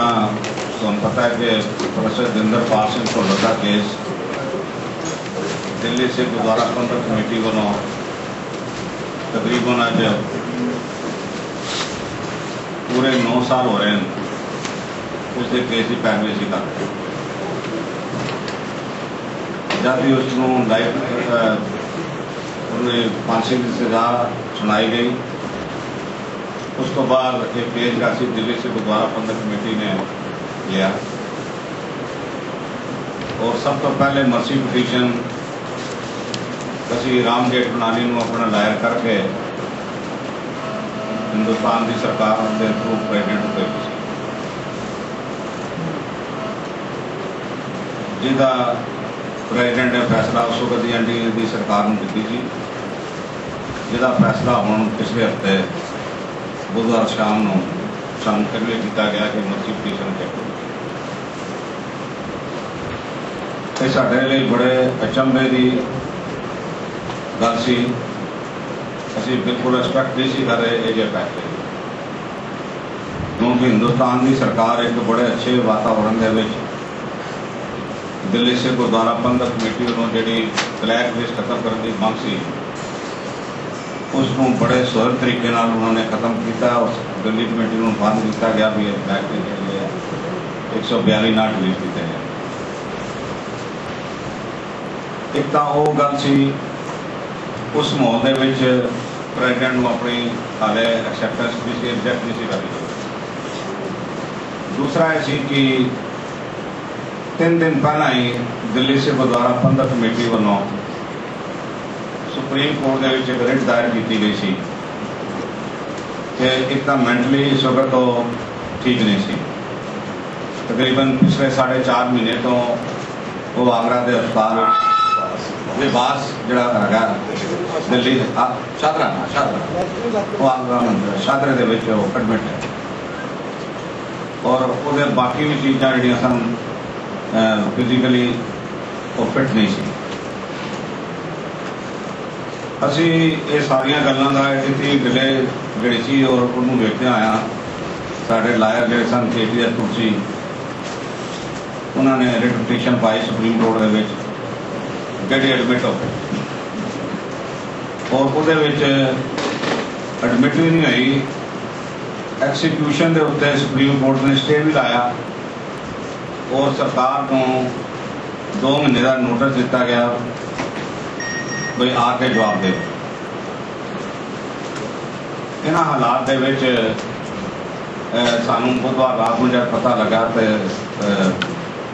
ਤੁਹਾਨੂੰ पता है कि प्रोफेसर दिंदरपाल सिंह ढोलर का केस दिल्ली से गुरुद्वारा प्रबंधक कमेटी वालों तकरीबन अज पूरे 9 साल हो रहे हैं उसके केस की पैरवी से करते जब भी उसको लाइफ उन्हें फांसी की सजा सुनाई गई। उस तो बाद एक केस राशि दिल्ली से गुरुद्वारा प्रबंधक कमेटी ने लिया और सब तो पहले मर्सी पिटीशन असी राम जेठमलानी को अपना दायर करके हिंदुस्तान की सरकार के थ्रू प्रेजिडेंट को भेजी जिसका प्रेजिडेंट ने फैसला उस वक्त एनडीए की सरकार ने दी थी जिसका फैसला हम पिछले हफ्ते बुधवार शाम को सानू कन्वे किया गया कि मर्सी पिटीशन चेक साढ़े लिए बड़े अचंभे की गल सी। असी बिल्कुल एक्सपैक्ट नहीं कर रहे ये फैसले क्योंकि हिंदुस्तान की सरकार एक बड़े अच्छे वातावरण के दिल्ली से गुरुद्वारा प्रबंधक कमेटी वालों जी ब्लैक लिस्ट खत्म करने की मांग सी उसको बड़े सुहर तरीके उन्होंने खत्म किया। उस दिल्ली कमेटी को बंद किया गया भी ब्लैक लिस्ट 142 नाट रिलीज किए हैं। एक तो वो गल सी उस माहौल के प्रेजिडेंट को अपनी हाले एक्सैप्टेंस नहीं सी रिजेक्ट नहीं सी करनी। दूसरा यह सी कि 3 दिन पहला ही दिल्ली से गुरुद्वारा प्रबंधक कमेटी वालों सुप्रीम कोर्ट के एक रिट दायर की गई सी कि एक तो मेंटली इस वक्त तो ठीक नहीं सी। तकरीबन पिछले 4.5 महीने तो वो आगरा के अस्पताल लिबास जरा दिल्ली शादरा शादरे के एडमिट है और वो बाकी भी चीज़ा जी सन फिजिकली वो फिट नहीं सी। असी ये सारिया गलों का इतनी डिले जी और उन्होंने देखते आया साढ़े लायर जो सन KTS तुलसी उन्होंने रिट पिटीशन पाई सुप्रीम कोर्ट के जी एडमिट हो गए और वो एडमिट भी नहीं हुई। एक्सीक्यूशन के उत्ते सुप्रीम कोर्ट ने स्टे भी लाया और सरकार को 2 महीने का नोटिस दिता गया भाई आके जवाब दे। इन्ह हालात सानू बुधवार रात में जब पता लगा तो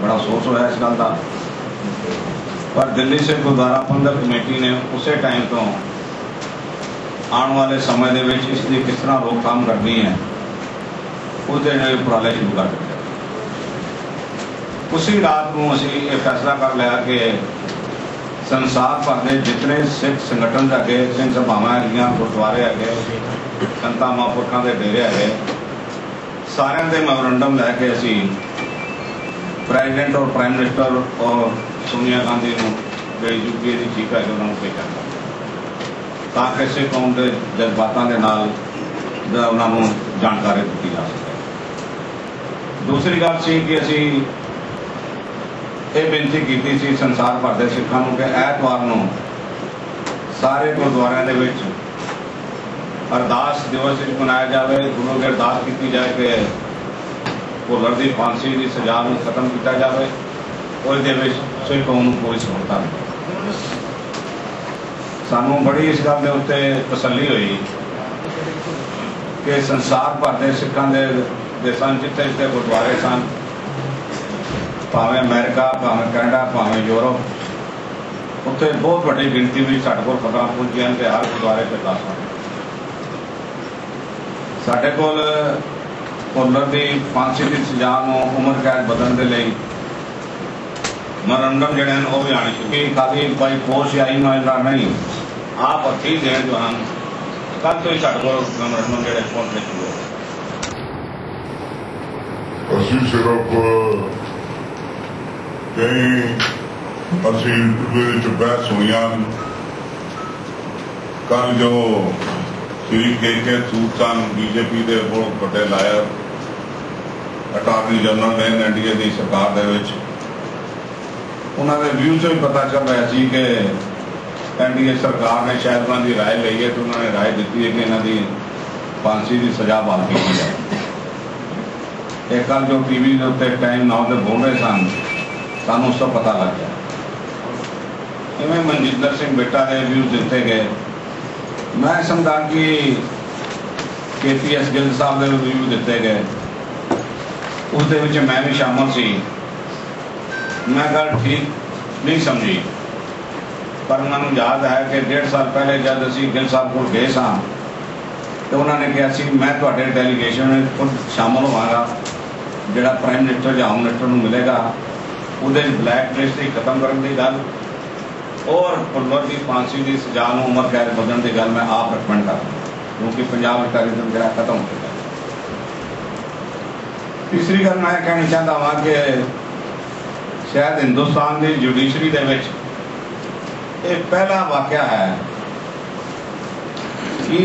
बड़ा अफसोस होया इस गल का। पर दिल्ली से गुरुद्वारा प्रबंधक कमेटी ने उस टाइम तो आने वाले समय के इसकी किस तरह रोकथाम करनी है उसके उपराले शुरू कर दिए। उसी रात को असी ये फैसला कर लिया कि संसार भर के जितने सिख संगठन है सिंह सभावां है गुरुद्वारे है संतां महापुरखों के डेरे है सारे के मैमोरेंडम लैके असी प्रेजिडेंट और प्राइम मिनिस्टर और सोनिया गांधी को जो यूपीए की चीफ है उन्होंने भेजा ताकि सिख कौम के जज्बातों के नाल उन्होंने जानकारी दी जा सके। दूसरी गल सी कि असी ये बेनती की सी संसार भर के सिखों को कि ऐतवार को सारे गुरुद्वारों के अरदास दिवस मनाया जाए गुरु की अरदास की जाए कि भुल्लर की फांसी की सजा को खत्म किया जाए और सिख कौम को पूरी सहूलत मिले। सानू बड़ी इस गल के उत्ते तसल्ली हुई कि संसार भर के सिखों के देशों जिथे जिथे गुरुद्वारे सन भावें अमेरिका भावें कैनेडा भावें यूरोप उत्थे बहुत बड़ी गिनती में साढ़े को खबर पहुंचियां कि हर गुरुद्वारे के अरदास साढ़े को भुल्लर की फांसी की सजा को उम्र कैद बदलने के लिए मैमोरेंडम जोड़े हैं वो भी आने क्योंकि खाली भाई पोस्ट या ईमेल नहीं आप हथी देन जो हैं कल तो ही साढ़े को मैमोरेंडम जोड़े पहुंचने शुरू असी सिर्फ कई असी बहस हुई कल जो श्री KK सूद सन BJP के बहुत बड़े लायर ਅਟਾਰਨੀ ਜਨਰਲ ਨੇ NDA ਦੀ ਸਰਕਾਰ ਦੇ ਵਿੱਚ ਉਹਨਾਂ ਦੇ ਵਿਊ ਤੋਂ ਹੀ ਪਤਾ ਚੱਲ ਰਿਹਾ ਸੀ ਕਿ NDA ਸਰਕਾਰ ਨੇ ਸ਼ਾਇਦ ਉਹਨਾਂ ਦੀ ਰਾਏ ਲਈ ਹੈ ਤੇ ਉਹਨਾਂ ਨੇ ਰਾਏ ਦਿੱਤੀ ਹੈ ਕਿ ਇਹਨਾਂ ਦੀ ਫਾਂਸੀ ਦੀ ਸਜ਼ਾ ਬਹਾਲ ਕੀਤੀ ਜਾਏ। ਇਹ ਕੱਲ੍ਹ ਜੋ TV ਦੇ ਉੱਤੇ ਟਾਈਮ ਨਾਓ ਤੇ ਬੋਲ ਰਹੇ ਸਨ, ਸਾਨੂੰ ਉਸ ਤੋਂ ਪਤਾ ਲੱਗ ਗਿਆ। ਇਵੇਂ ਮਨਜਿੰਦਰ ਸਿੰਘ ਬਿੱਟਾ ਦੇ ਵਿਊ ਦਿੱਤੇ ਗਏ। ਮੈਂ ਸਮਝਦਾ ਕਿ KPS ਗਿੱਲ ਸਾਹਿਬ ਦੇ ਵਿਊ ਦਿੱਤੇ ਗਏ, उसदे विच मैं भी शामिल सी। मैं गल ठीक नहीं समझी, पर मैं याद है कि 1.5 साल पहले जब असी गिल साहब को गए सां तो उन्होंने कहा सी मैं तुहाडे डेलीगेशन में खुद शामिल होवांगा, जिहड़ा प्राइम मिनिस्टर या होम मिनिस्टर नूं मिलेगा उहदे ब्लैक लिस्ट ही खत्म करने की गल और भुल्लर की फांसी की सजा नूं उम्र कैद बदलने की गल मैं आप रिकमेंड करदा, क्योंकि पंजाब टैररिज्म जिहड़ा खत्म हो चुका है। तीसरी गल मैं कहना चाहता वहाँ कि शायद हिंदुस्तान की जुडिशरी दे विच ये पहला वाकया है कि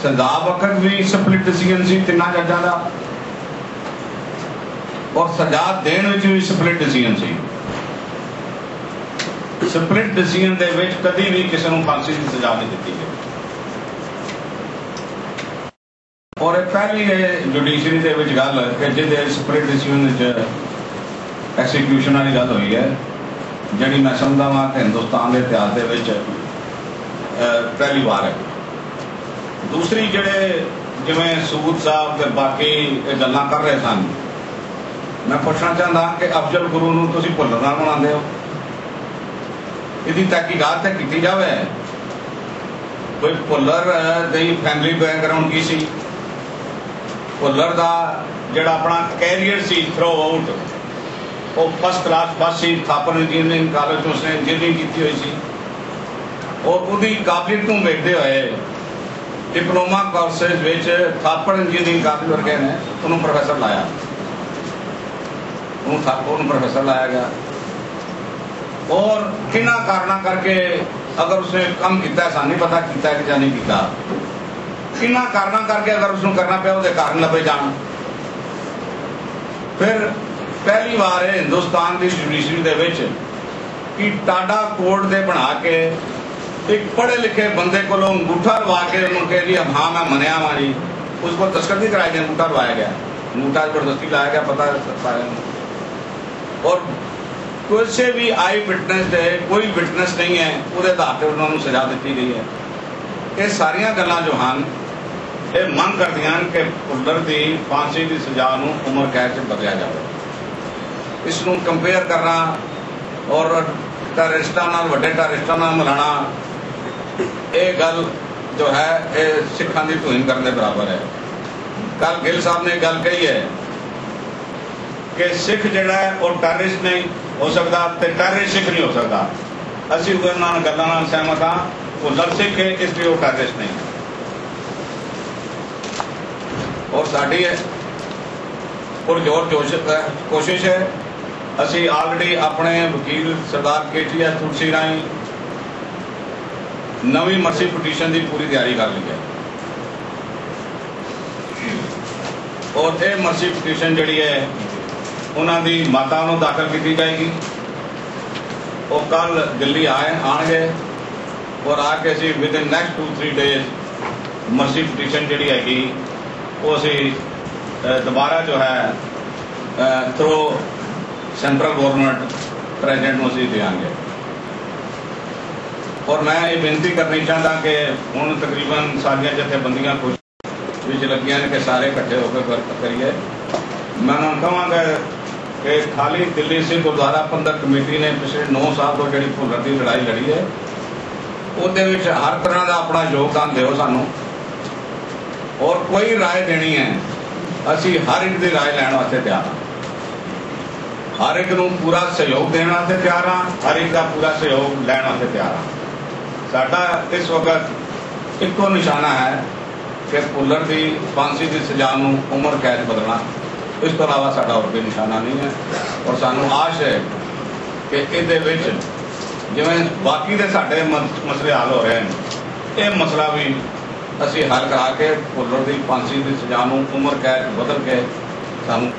सजा वक्त भी स्प्लिट डिसीजन सी तिना जजां दा और सजा देण विच भी स्प्लिट डिसीजन सी। स्प्लिट डिसीजन दे विच कदी भी किसी नूं फांसी की सजा नहीं दी गई और पहली जुडिशरी के गल कि जिहदे स्प्लिट डिसीजन एक्सीक्यूशन वाली गल हुई है, जिहड़ी मैं समझदा वां कि हिंदुस्तान के इतिहास दे विच पहली बार है। दूसरी जिहड़े जिवें सूद साहब ते बाकी गल्लां कर रहे सन, मैं पुछना चाहता कि अफजल गुरू नूं तुसीं भुल्लर नाल बनांदे हो, इहदी तहकीकात ते कीती जावे। कोई भुल्लर दी फैमिली बैकग्राउंड की सी, भुल्लर का जिहड़ा अपना कैरियर सी थ्रू आउट वो फर्स्ट क्लास पास सी, थापर इंजीनियरिंग कॉलेज उसने इंजीनियरिंग की हुई सी और उसकी काबिलियत को देखते हुए diploma courses which Thapar engineering college वर्गे ने उन्होंने प्रोफैसर लाया, उन्होंने प्रोफैसर लाया गया और किन्ना कारणा करके अगर उसने कम किया सा नहीं पता किया कि नहीं किया, इन्हां कारणा करके अगर उसको करना पिया उसके कारण लभे जान। फिर पहली बार हिंदुस्तान की जुडिशरी दे विच कि टाडा कोड दे बना के एक पढ़े लिखे बंदे को अंगूठा लवा के उन्होंने कह दिया हाँ मैं मनिया वा जी, उसको तस्कर नहीं कराया गया, अंगूठा लवाया गया, अंगूठा जबरदस्ती लाया गया पता और किसी भी आई विटनेस दे कोई विटनेस नहीं है उसके आधार पर उन्होंने सजा दी गई है। ये सारिया गल्लां जो हैं ये मंग करदियां कि भुल्लर की फांसी की सजा नूं उम्र कैद च बदलिया जाए। इसनूं कंपेयर करना और टैररिस्टां नाल वड्डे टैररिस्टां नाल मिलाना ये गल जो है ये सिखां दी तौहीन करने के बराबर है। कल गिल साहब ने गल कही है कि सिख जिहड़ा है वो टैररिस्ट नहीं हो सकता ते टैररिस्ट सिख नहीं हो सकता। असीं उन्हां गल्लां नाल सहमत हाँ, भुल्लर सिख है इसलिए वो टैररिस्ट नहीं और साड़ी है पुरजोर कोशिश है। असी ऑलरेडी अपने वकील सरदार KTS तुलसी राही नवी मर्सी पटीशन की पूरी तैयारी कर ली है और ये मर्सी पटीशन जी है उन्होंने माता को दाखिल की जाएगी। वो कल दिल्ली आएंगे और आके असी within next 2-3 days mercy petition जी हैगी वो असी दोबारा जो है थ्रू सेंट्रल गवर्नमेंट प्रेजिडेंट को असी देंगे। और मैं ये बेनती करनी चाहता कि हुण तकरीबन सारिया जथेबंदियां कुछ विच लगियां ने कि सारे इकट्ठे होकर करिए। मैं उन्होंने कहांगा कि खाली दिल्ली से गुरुद्वारा प्रबंधक कमेटी ने पिछले 9 साल तो जी भुल्लर की लड़ाई लड़ी है उसदे विच हर तरह का अपना योगदान दिओ सानू और कोई राय देनी है असी हर एक की राय लैण वास्ते तैयार हाँ, हर एक नूं पूरा सहयोग देने वास्ते तैयार हाँ, हर एक का पूरा सहयोग लैण वास्ते तैयार हाँ। साडा इस वक्त इको निशाना है कि भुल्लर की फांसी की सजा नूं उम्र कैद बदलना, इस तो अलावा साडा होर कोई निशाना नहीं है। और सानू आश है कि इहदे विच जिवें बाकी दे साडे मसले हल हो रहे हैं ये मसला भी असी हल करा के भुल्लर की फांसी की सजा नूं उम्र कैद बदल के सानू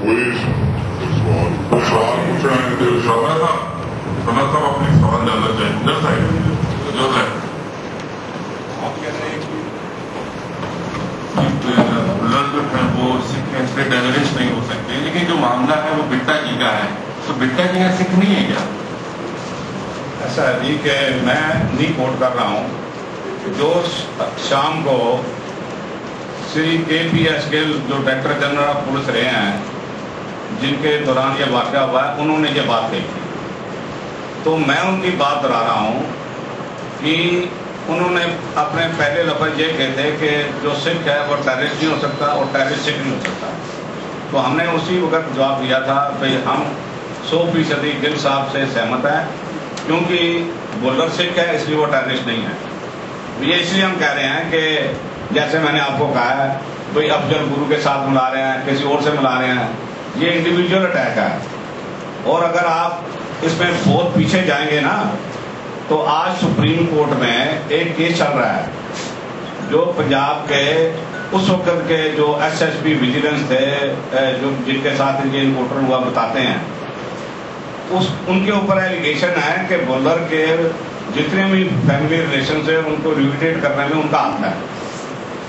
کوئی سوال پوچھنا ہے صاحب اپنی سوال جانا چاہیں جو ہے لڑک ہے وہ سکھ ایسے ڈیولش نہیں ہو سکتے، لیکن جو معاملہ ہے وہ بٹا جی کا ہے، تو بٹا جی کا سکھ نہیں ہے کیا؟ ایسا ہے جی کہ میں نہیں کوٹ کر رہا ہوں، جو شام کو شری KPS کے جو ڈائریکٹر جنرل آف پولیس رہے ہیں، جن کے دوران یہ واقعہ ہوا ہے، انہوں نے یہ بات کہی تھی، تو میں ان کی بات دہرا رہا ہوں کہ انہوں نے اپنے پہلے لفظ یہ کہتے کہ جو سکھ ہے وہ ٹیررسٹ نہیں ہو سکتا اور ٹیررسٹ سکھ نہیں ہو سکتا، تو ہم نے اسی وقت جواب دیا تھا کہ ہم 100% گل صاحب سے سہمت ہیں، کیونکہ بولر سکھ ہے اس لیے وہ ٹیررسٹ نہیں ہے۔ یہ اس لیے ہم کہہ رہے ہیں کہ جیسے میں نے آپ کو کہا ہے کوئی افضل گرو کے ساتھ ملا رہے ہیں، کسی اور سے ملا رہے ہیں، یہ انڈیویجول اٹیک ہے، اور اگر آپ اس میں بہت پیچھے جائیں گے نا تو آج سپریم کورٹ میں ایک کیس چل رہا ہے جو پنجاب کے اس وقت کے جو SSP ویجیلنس تھے، جو جن کے ساتھ یہ انکاؤنٹر ہوا بتاتے ہیں، ان کے اوپر ایلیگیشن ہے کہ بولر کے جتنے بھی فیملی ریلیشن سے ان کو ریویٹیٹ کرنے میں ان کا ہاتھ ہے۔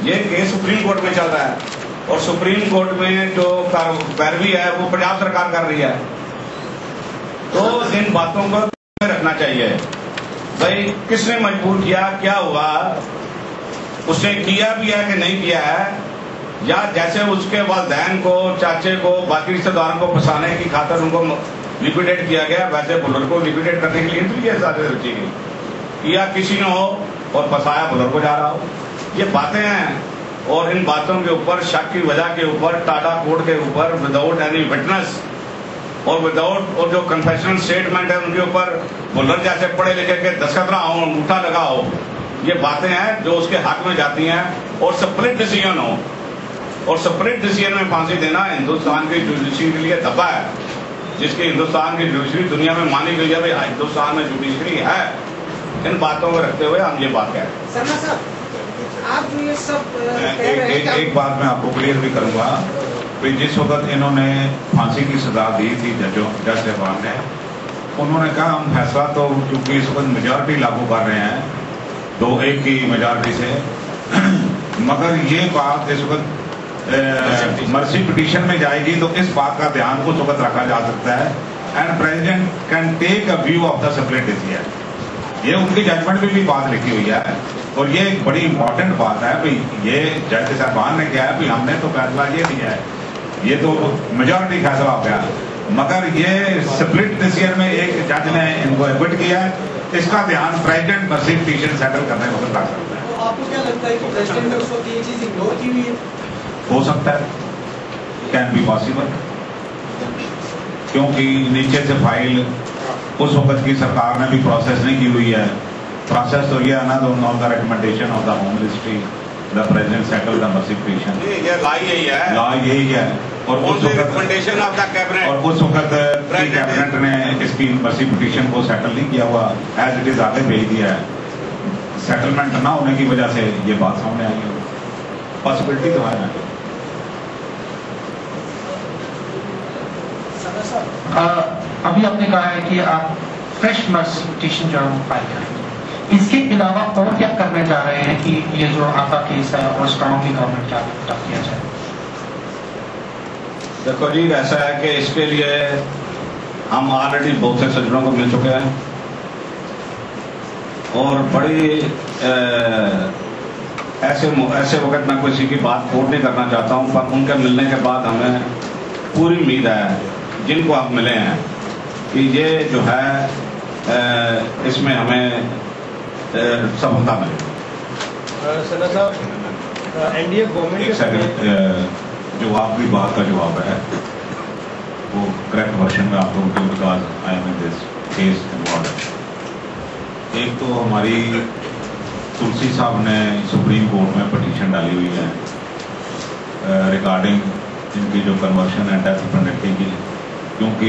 یہ کیس سپریم کورٹ میں چل رہا ہے اور سپریم کورٹ میں جو پیروی ہے وہ پنجاب سرکار کر رہی ہے، تو ان باتوں کو رکھنا چاہیے۔ بھائی کس نے مجبور کیا، کیا ہوا، اس نے کیا بھی ہے کہ نہیں کیا ہے، یا جیسے اس کے والدین کو، چاچے کو، باقی رشتہ داروں کو پھنسانے کی خاطر ان کو لیکویڈیٹ کیا گیا، ویسے بولر کو لیکویڈیٹ کرنے کے لیے انٹیلیجنس آتے رکھی گئی، یا کسی نے ہو اور پھنسایا بولر کو جا رہا ہو، یہ باتیں ہیں۔ اور ان باتوں کے اوپر شک کی وجہ کے اوپر ٹاٹا کورٹ کے اوپر وداؤٹ اینی وٹنس اور وداؤٹ اور جو کنفیشنل اسٹیٹمنٹ ہے ان کے اوپر بولر جیسے پڑھے لکھے کے دستخط نہ ہو، انگوٹھا لگا ہو، یہ باتیں ہیں جو اس کے حق میں جاتی ہیں، اور سپلٹ ڈیسیژن ہو، اور سپلٹ ڈیسیژن میں پھانسی دینا ہندوستان کی جوڈیشری کے لیے دفعہ ہے، جس کی ہندوستان کی جوڈیشری دنیا میں مانی گئی ہے، ہندوستان میں جوڈیشری ہے۔ ان باتوں کو رکھتے ہوئے ہم یہ بات کہہ رہے ہیں۔ ایک بات میں آپ کو کلیئر بھی کروں گا کہ جس وقت انہوں نے پھانسی کی سزا دی تھی جج صاحبان نے، انہوں نے کہا ہم فیصلہ تو کیونکہ اس وقت میجارٹی لاگو کر رہے ہیں 2-1 کی میجارٹی سے، مگر یہ بات اس وقت مرسی پٹیشن میں جائے گی تو اس بات کا دھیان اس وقت رکھا جا سکتا ہے، and president can take a view of the split decision. یہ ان کی ججمنٹ میں بھی بات لکھی ہوئی ہے، اور یہ ایک بڑی امپورٹنٹ بات ہے بھائی، یہ جج صاحبان نے کہا ہے بھائی ہم نے تو فیصلہ یہ دیا ہے، یہ تو میجارٹی فیصلہ ہو گیا، مگر یہ سپلٹ ڈیسیژن میں ایک جج نے ان کو ایکوٹ کیا ہے، اس کا دھیان پریزیڈنٹ مرسی پٹیشن سیٹل کرنے وقت رکھ سکتا ہے۔ آپ کو کیا لگتا ہے کہ پریزیڈنٹ نے اس وقت یہ چیز اگنور کی ہوئی ہے؟ ہو سکتا ہے، کین بی پاسبل، کیونکہ نیچے سے فائل اس وقت کی سرکار نے بھی پروسیس نہیں کی ہوئی ہے۔ پروسیس تو یہ ہے نا، the recommendation of the home ministry, the president settle دا مرسی پٹیشن، یہ لا یہی ہے، لا یہی ہے، اور اس وقت ریکمنڈیشن آف دا کیبنٹ، اور اس وقت کیبنٹ نے اس کی مرسی پٹیشن کو سیٹل نہیں کیا ہوا، ایز اٹ از آگے بھیج دیا ہے۔ سیٹلمنٹ نہ ہونے کی وجہ سے یہ بات سامنے آئی ہے، پاسبلٹی تو ہے۔ ابھی آپ نے کہا ہے کہ آپ فریش مرسی پٹیشن جو ہے فائل کریں گے، اس کے علاوہ اور کیا کرنے جا رہے ہیں کہ یہ جو آپ کا کیس ہے اور اسٹرانگلی گورنمنٹ کیا کیا جائے؟ دیکھو جی، ایسا ہے کہ اس کے لیے ہم آلریڈی بہت سے سجنوں کو مل چکے ہیں، اور بڑی ایسے وقت میں کسی کی بات کوٹ نہیں کرنا چاہتا ہوں، پر ان کے ملنے کے بعد ہمیں پوری امید ہے جن کو آپ ملے ہیں کہ یہ جو ہے اس میں ہمیں سفلتا ملے۔ سنا صاحب، NDA گورنمنٹ ایک سیکنڈ، جو آپ کی بات کا جواب ہے وہ کریکٹ ورژن میں آپ کو because I am in this case involved. ایک تو ہماری تلسی صاحب نے سپریم کورٹ میں پٹیشن ڈالی ہوئی ہے ریگارڈنگ ان کی جو کنورشن ہے ڈیتھ پینلٹی کی، کیونکہ